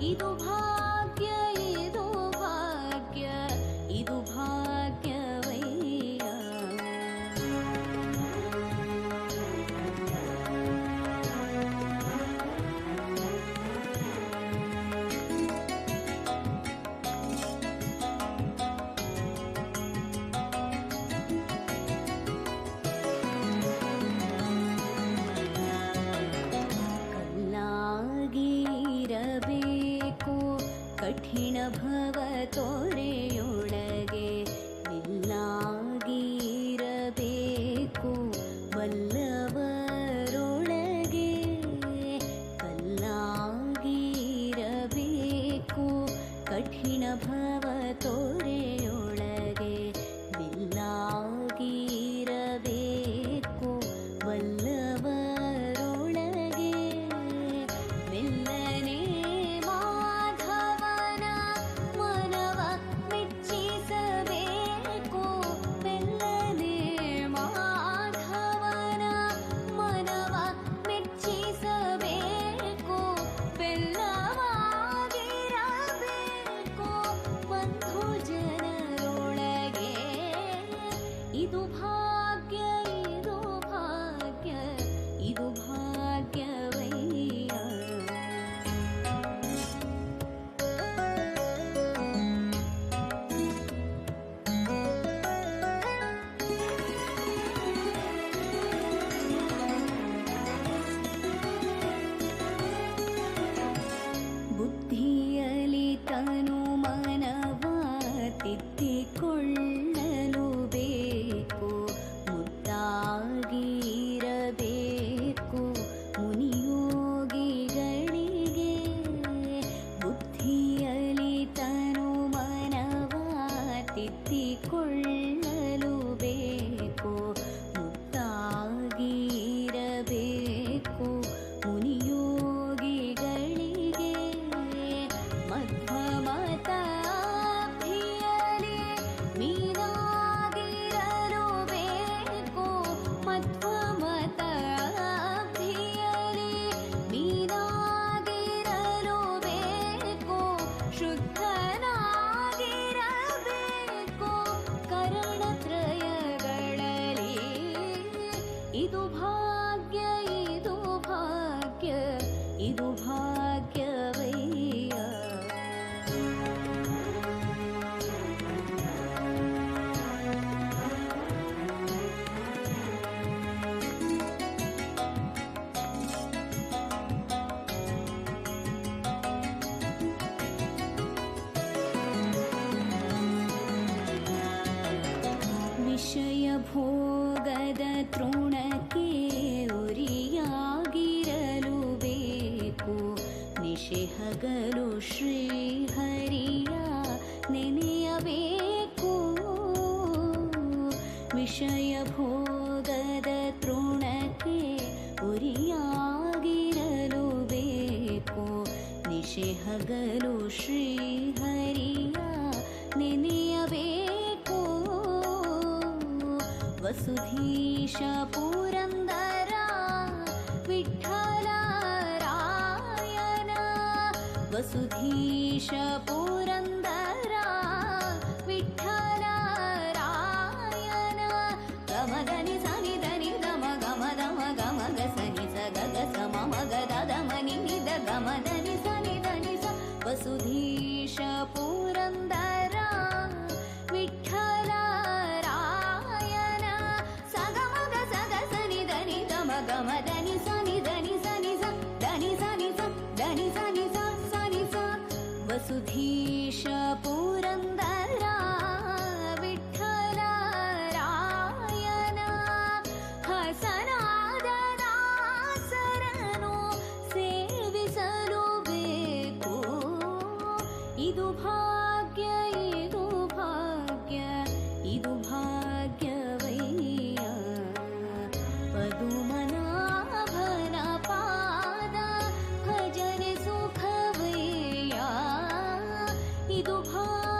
ಇದು ಭಾಗ್ಯ ಇದು ಭಾಗ್ಯ ಇದು ಭಾಗ್ಯವಯ್ಯ. ಕಲ್ಲಾಗಿರಬೇಕು ಕಠಿಣ ಭವ ತೋರೆಯೊಳಗೆ, ನಿಲ್ಲಾಗಿರಬೇಕು ಬಲ್ಲವರೊಳಗೆ. ಕಲ್ಲಾಗಿರಬೇಕು ಕಠಿಣ ಭವ ತೋರೆಯೊಳಗೆ, ನಿಲ್ಲಾಗಿರಬೇಕು ಬಲ್ಲವರೊಳಗೆ. ಮೆಲ್ಲನೆ ಮಾಧವನ ಮನವ ಮೆಚ್ಚಿಸಬೇಕು, ಮೆಲ್ಲನೆ ಮಾಧವನ ಮನವ ಮೆಚ್ಚಿಸಬೇಕು. ಬೆಲ್ಲವಾಗಿರಬೇಕು ಬಂಧು ಜನರೊಳಗೆ. ಇದು ಭಾಗ್ಯ ಇದು ಭಾಗ್ಯ ಇದು ಭಾಗ್ಯವಯ್ಯ. ಬುದ್ಧಿಯಲಿ ತನು ಮನವ ತಿದ್ದಿಕೊಳ್ಳಲು ಬೇಕು, ಮುದ್ದಾಗಿರಬೇಕು ಮುನಿಯೋಗಿಗಳಿಗೆ. ಬುದ್ಧಿಯಲಿ ತನು ಮನವ ತಿದ್ದಿಕೊಳ್ಳಲು ಬೇಕು, ಮುದ್ದಾಗಿರಬೇಕು ಮುನಿಯೋಗಿಗಳಿಗೆ. ಮಧ್ವಮತಾಭಿಯಲಿ ಮೀನಾಗಿರಲು ಬೇಕು, ಮಧ್ವಮತಾಭಿಯಲಿ ಮೀನಾಗಿರಲು ಬೇಕು. ಶುದ್ಧನಾಗಿರಬೇಕು ಕರಣತ್ರಯಗಳಲ್ಲಿ. ಇದು ಭಾಗ್ಯ ಇದು ಭಾಗ್ಯ ಇದು ಭಾಗ್ಯವಯ್ಯ. ವಿಷಯ ಭೋಗದ ತೃಣಕ್ಕೆ ಉರಿಯಾಗಿರಲು ಬೇಕು, ನಿಶೆಹಗಲು ಶ್ರೀಹರಿಯ ನೆನೆಯಬೇಕು. ವಿಷಯ ಭೋಗದ ತೃಣಕ್ಕೆ ಉರಿಯಾಗಿರಲು ಬೇಕು, ನಿಶೆಹಗಲು ಶ್ರೀಹರಿಯ ನೆನೆಯಬೇಕು. ವಸುಧೀಶ ಪುರಂದರ ವಿಠ್ಠಲರಾಯನ, ವಸುಧೀಶ ಪುರಂದರ ವಿಠ್ಠಲರಾಯನ. ಗಮಗನಿ ಸನಿ ಧನಿ ಗಮ ಗಮ ದಮ ಗಮ ಗ ಸನಿ ಸ ಗ ಗ ಸ ಮ ಮ ಗ ದ ದ ಮ ನಿ ನಿ ದ ಗಮ ಧನಿ ಸನಿ ಧನಿ ಸ. ವಸುಧೀಶ ಪುರಂದರ ವಿಠ್ಠಲರಾಯನ. ಸ ಗ ಮ ಗ ಸ ಗ ಸನಿ ಧನಿ ಗಮ ಗಮ ಧನಿ ಸನಿ ಧನಿ ಸನಿ ಸ ಧನಿ ಸನಿ ಸ ಧನಿ ಸನಿ ಸ ಸನಿ ಸ. ವಸುಧೀಶ ಪುರಂದರ ವಿಠ್ಠಲರಾಯನ. ಹಸನಾದ ದಾಸರನು ಸೇವಿಸಲು ಬೇಕು. ಇದು ಭಾಗ್ಯ ಇದು ಭಾಗ್ಯ ಇದು ಭಾಗ್ಯವಯ್ಯ. ಪದುಮನಾಭನ ಪಾದ ಭಜನೆ ಸುಖವಯ್ಯ. ಇದು ಭಾಗ್ಯ